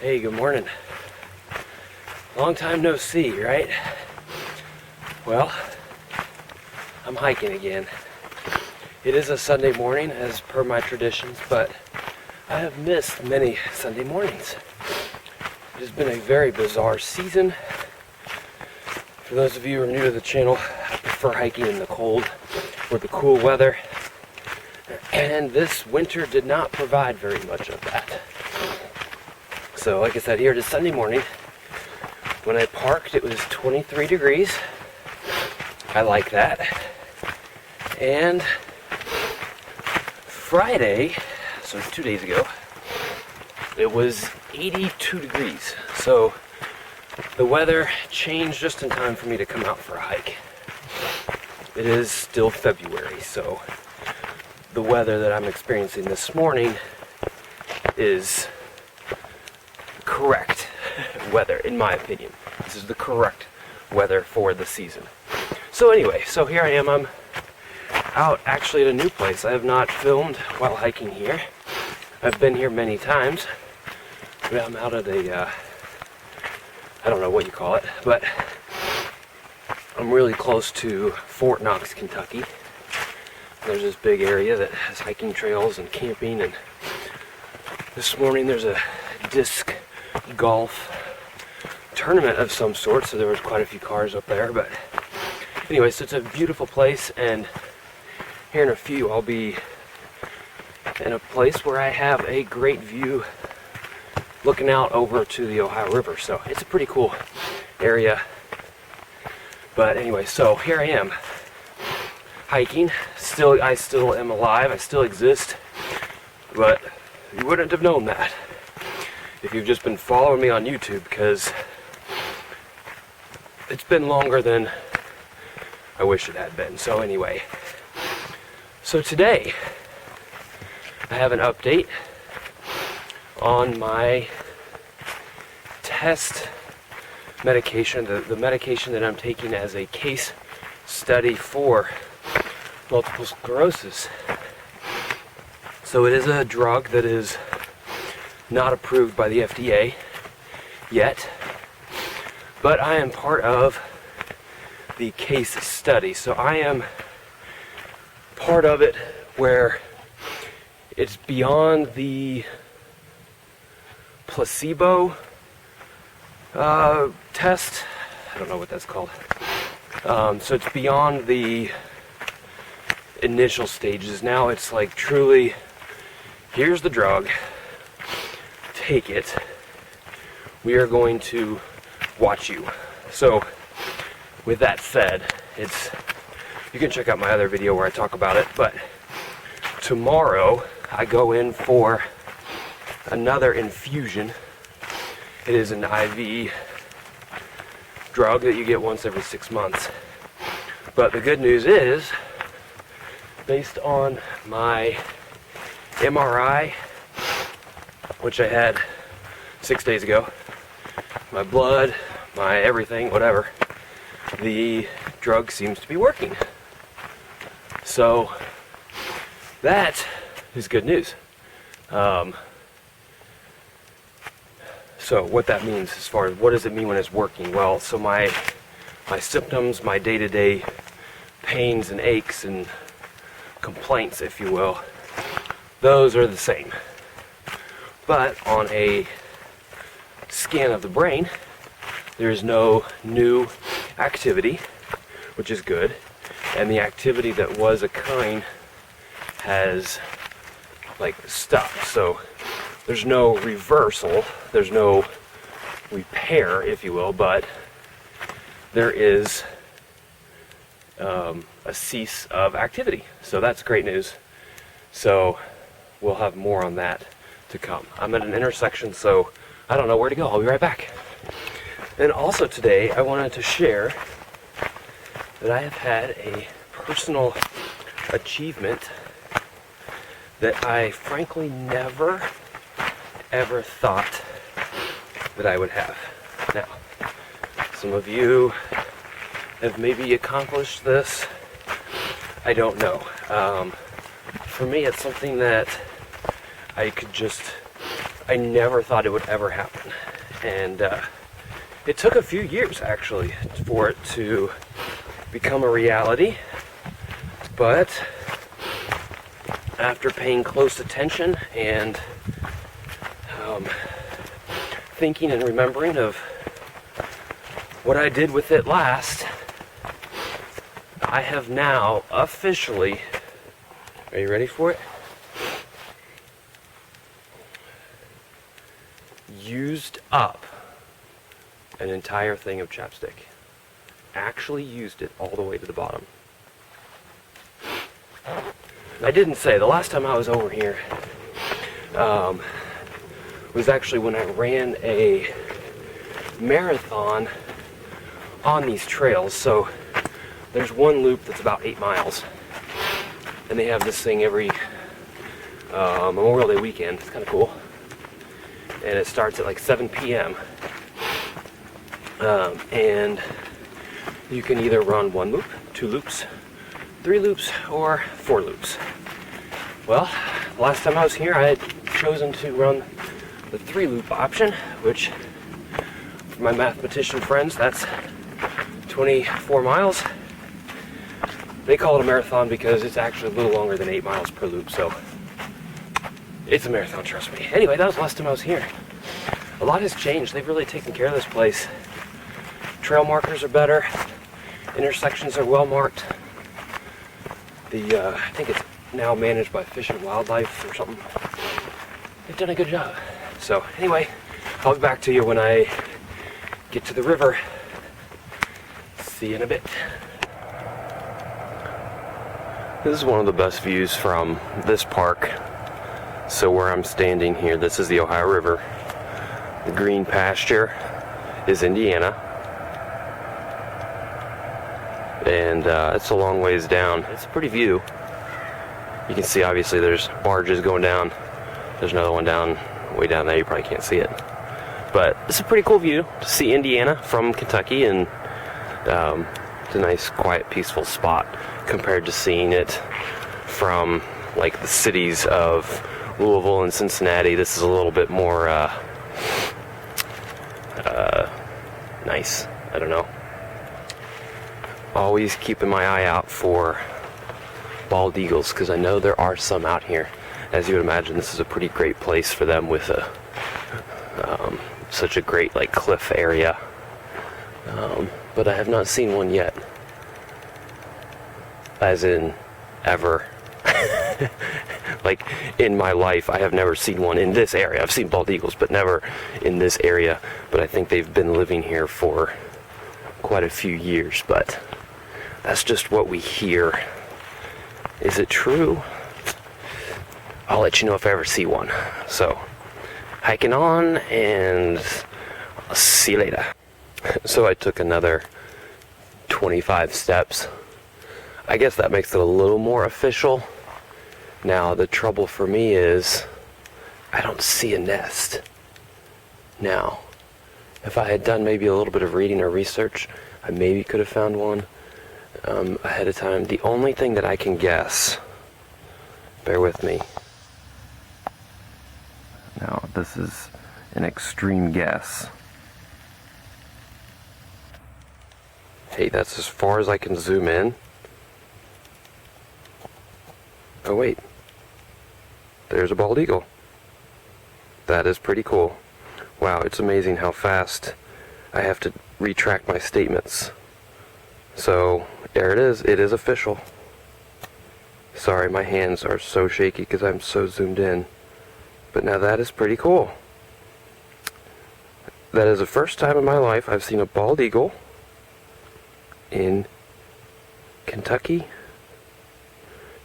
Hey, good morning. Long time no see, right? Well, I'm hiking again. It is a Sunday morning as per my traditions, but I have missed many Sunday mornings. It has been a very bizarre season. For those of you who are new to the channel, I prefer hiking in the cold or the cool weather. And this winter did not provide very much of that. So like I said, here it is Sunday morning. When I parked, it was 23 degrees. I like that. And Friday, so 2 days ago, it was 82 degrees. So the weather changed just in time for me to come out for a hike. It is still February, so the weather that I'm experiencing this morning is correct weather, in my opinion. This is the correct weather for the season. So anyway, so here I am. I'm out actually at a new place. I have not filmed while hiking here. I've been here many times, but I'm out at a, I don't know what you call it, but I'm really close to Fort Knox, Kentucky. There's this big area that has hiking trails and camping, and this morning there's a disc golf tournament of some sort, so there was quite a few cars up there. But anyway, so it's a beautiful place, and here in a few I'll be in a place where I have a great view looking out over to the Ohio River, so it's a pretty cool area. But anyway, so here I am hiking. I still am alive, I still exist, but you wouldn't have known that if you've just been following me on YouTube, because it's been longer than I wish it had been. So anyway, so today I have an update on my test medication, the medication that I'm taking as a case study for multiple sclerosis. So it is a drug that is not approved by the FDA yet, but I am part of the case study. So I am part of it where it's beyond the placebo test. I don't know what that's called. So it's beyond the initial stages. Now it's like truly, here's the drug, take it, we are going to watch you. So with that said, you can check out my other video where I talk about it, but tomorrow I go in for another infusion. It is an IV drug that you get once every 6 months. But the good news is, based on my MRI, which I had 6 days ago, my blood, my everything, whatever, the drug seems to be working. So that is good news. So what that means as far as what does it mean when it's working? Well, so my symptoms, my day-to-day pains and aches and complaints, if you will, those are the same. But on a scan of the brain, there is no new activity, which is good, and the activity that was occurring has stopped. So there's no reversal, there's no repair, if you will, but there is a cease of activity. So that's great news. So we'll have more on that to come. I'm at an intersection, so I don't know where to go. I'll be right back. And also today, I wanted to share that I have had a personal achievement that I frankly never, ever thought that I would have. Now, some of you have maybe accomplished this. I don't know. For me, it's something that I I never thought it would ever happen. And it took a few years, actually, for it to become a reality. But after paying close attention and thinking and remembering of what I did with it last, I have now officially, are you ready for it? Used up an entire thing of chapstick. Actually used it all the way to the bottom. I didn't say, the last time I was over here was actually when I ran a marathon on these trails. So there's one loop that's about 8 miles, and they have this thing every Memorial Day weekend. It's kind of cool, and it starts at like 7 p.m. And you can either run 1 loop, 2 loops, 3 loops, or 4 loops. Well, last time I was here, I had chosen to run the 3 loop option, which for my mathematician friends, that's 24 miles. They call it a marathon because it's actually a little longer than 8 miles per loop, so it's a marathon, trust me. Anyway, that was the last time I was here. A lot has changed. They've really taken care of this place. Trail markers are better. Intersections are well marked. I think it's now managed by Fish and Wildlife or something. They've done a good job. So anyway, I'll be back to you when I get to the river. See you in a bit. This is one of the best views from this park. So where I'm standing here, this is the Ohio River. The green pasture is Indiana. And it's a long ways down. It's a pretty view. You can see obviously there's barges going down. There's another one down, way down there. You probably can't see it. But it's a pretty cool view to see Indiana from Kentucky, and it's a nice, quiet, peaceful spot compared to seeing it from like the cities of Louisville and Cincinnati. This is a little bit more nice. I don't know. Always keeping my eye out for bald eagles, because I know there are some out here. As you would imagine, this is a pretty great place for them with such a great like cliff area. But I have not seen one yet. As in, ever. Like, in my life, I have never seen one in this area. I've seen bald eagles, but never in this area. But I think they've been living here for quite a few years, but that's just what we hear. Is it true? I'll let you know if I ever see one. So, hiking on, and I'll see you later. So I took another 25 steps. I guess that makes it a little more official. Now, the trouble for me is I don't see a nest. Now, if I had done maybe a little bit of reading or research, I maybe could have found one ahead of time. The only thing that I can guess, bear with me. Now, this is an extreme guess. Hey, that's as far as I can zoom in. Oh wait, there's a bald eagle. That is pretty cool. Wow, it's amazing how fast I have to retract my statements. So, there it is official. Sorry, my hands are so shaky because I'm so zoomed in. But now that is pretty cool. That is the first time in my life I've seen a bald eagle in Kentucky.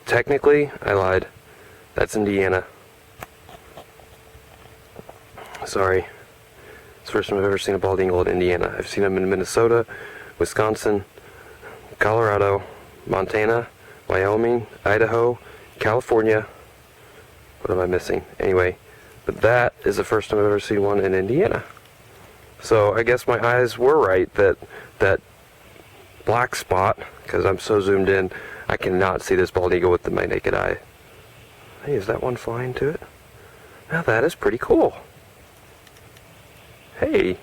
Technically, I lied. That's Indiana. Sorry. It's the first time I've ever seen a bald eagle in Indiana. I've seen them in Minnesota, Wisconsin, Colorado, Montana, Wyoming, Idaho, California. What am I missing? Anyway, but that is the first time I've ever seen one in Indiana. So I guess my eyes were right that black spot, because I'm so zoomed in, I cannot see this bald eagle with my naked eye. Hey, is that one flying to it? Now that is pretty cool. Hey.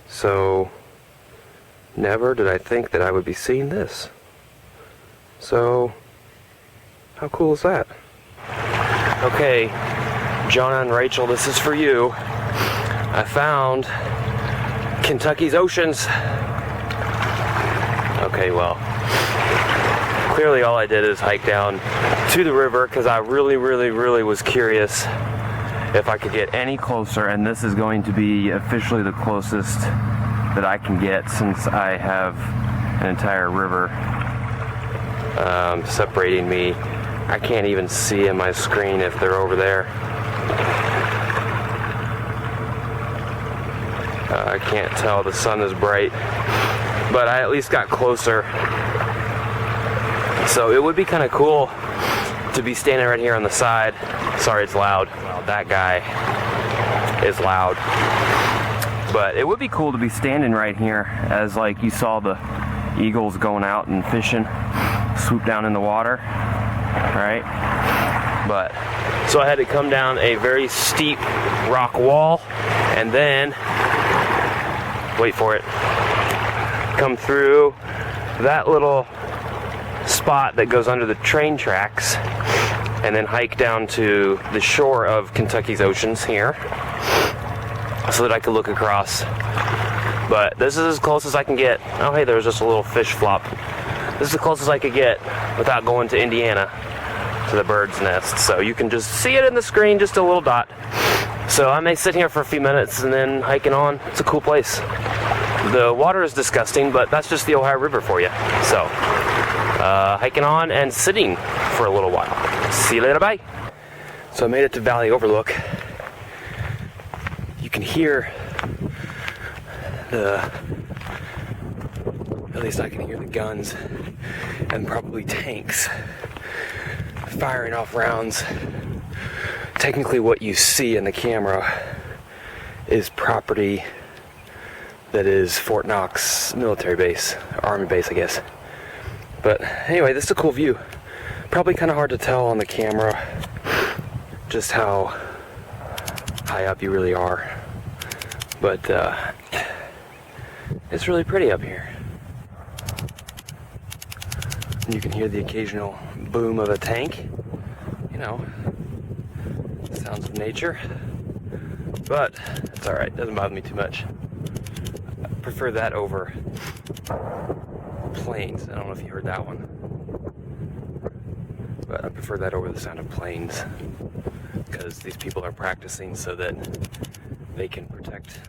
So, never did I think that I would be seeing this. So, how cool is that? Okay, Jonah and Rachel, this is for you. I found Kentucky's oceans. Okay, well, clearly all I did is hike down to the river because I really was curious if I could get any closer, and this is going to be officially the closest that I can get since I have an entire river separating me. I can't even see in my screen if they're over there. I can't tell, the sun is bright, but I at least got closer. So it would be kind of cool to be standing right here on the side. Sorry, it's loud. Well, that guy is loud. But it would be cool to be standing right here as like you saw the eagles going out and fishing, swoop down in the water, right? But, so I had to come down a very steep rock wall and then, wait for it, come through that little spot that goes under the train tracks and then hike down to the shore of Kentucky's oceans here so that I could look across. But this is as close as I can get. Oh hey, there's just a little fish flop. This is the closest I could get without going to Indiana to the bird's nest. So you can just see it in the screen, just a little dot. So I may sit here for a few minutes and then hiking on. It's a cool place. The water is disgusting, but that's just the Ohio River for you. So hiking on and sitting for a little while. See you later, bye. So I made it to Valley Overlook. You can hear at least I can hear the guns and probably tanks firing off rounds. Technically what you see in the camera is property that is Fort Knox military base, army base I guess. But anyway, this is a cool view. Probably kind of hard to tell on the camera just how high up you really are. But it's really pretty up here. And you can hear the occasional boom of a tank. You know, sounds of nature. But it's alright, doesn't bother me too much. I prefer that over planes. I don't know if you heard that one. But I prefer that over the sound of planes. Because these people are practicing so that they can protect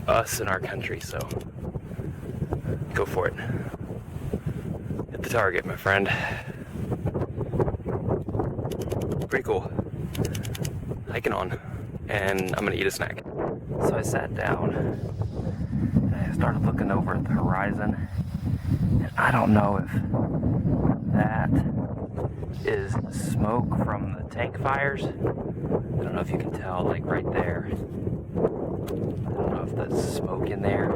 us and our country, so go for it. Hit the target, my friend. Pretty cool. Hiking on, and I'm gonna eat a snack. So I sat down and I started looking over at the horizon, and I don't know if that is smoke from the tank fires. I don't know if you can tell, like right there. I don't know if that's smoke in there.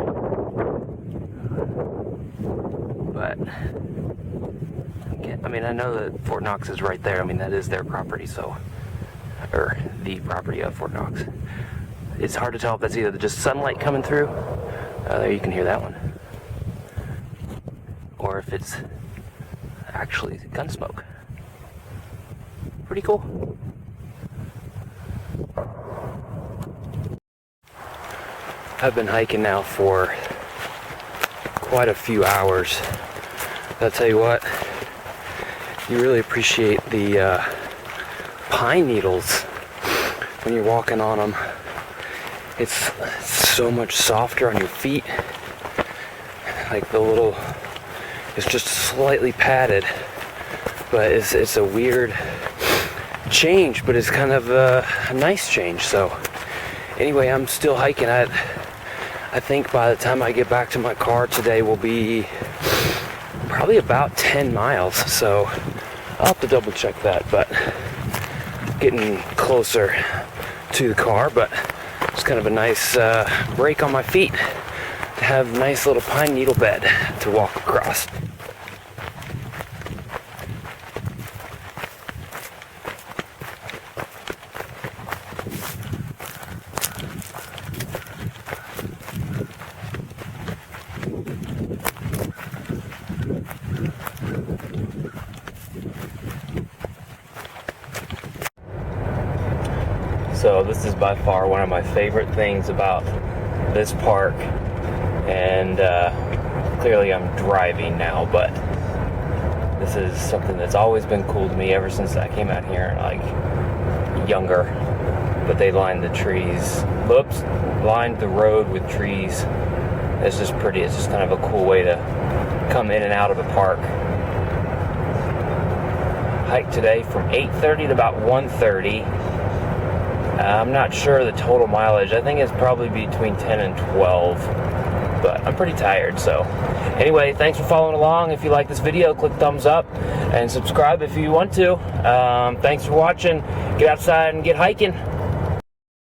But, I mean, I know that Fort Knox is right there. I mean, that is their property, so, or the property of Fort Knox. It's hard to tell if that's either just sunlight coming through. There you can hear that one. Or if it's actually gun smoke. Pretty cool. I've been hiking now for quite a few hours. I'll tell you what, you really appreciate the pine needles when you're walking on them. It's so much softer on your feet. Like the little, it's just slightly padded, but it's a weird change, but it's kind of a nice change. So anyway, I'm still hiking. I think by the time I get back to my car today will be probably about 10 miles. So I'll have to double check that, but getting closer to the car. But it's kind of a nice break on my feet to have a nice little pine needle bed to walk across. So this is by far one of my favorite things about this park, and clearly I'm driving now, but this is something that's always been cool to me ever since I came out here, like, younger. But they lined the trees, lined the road with trees. It's just pretty. It's just kind of a cool way to come in and out of a park. Hike today from 8:30 to about 1:30. I'm not sure the total mileage. I think it's probably between 10 and 12, but I'm pretty tired. So anyway, thanks for following along. If you like this video, click thumbs up and subscribe if you want to. Thanks for watching. Get outside and get hiking.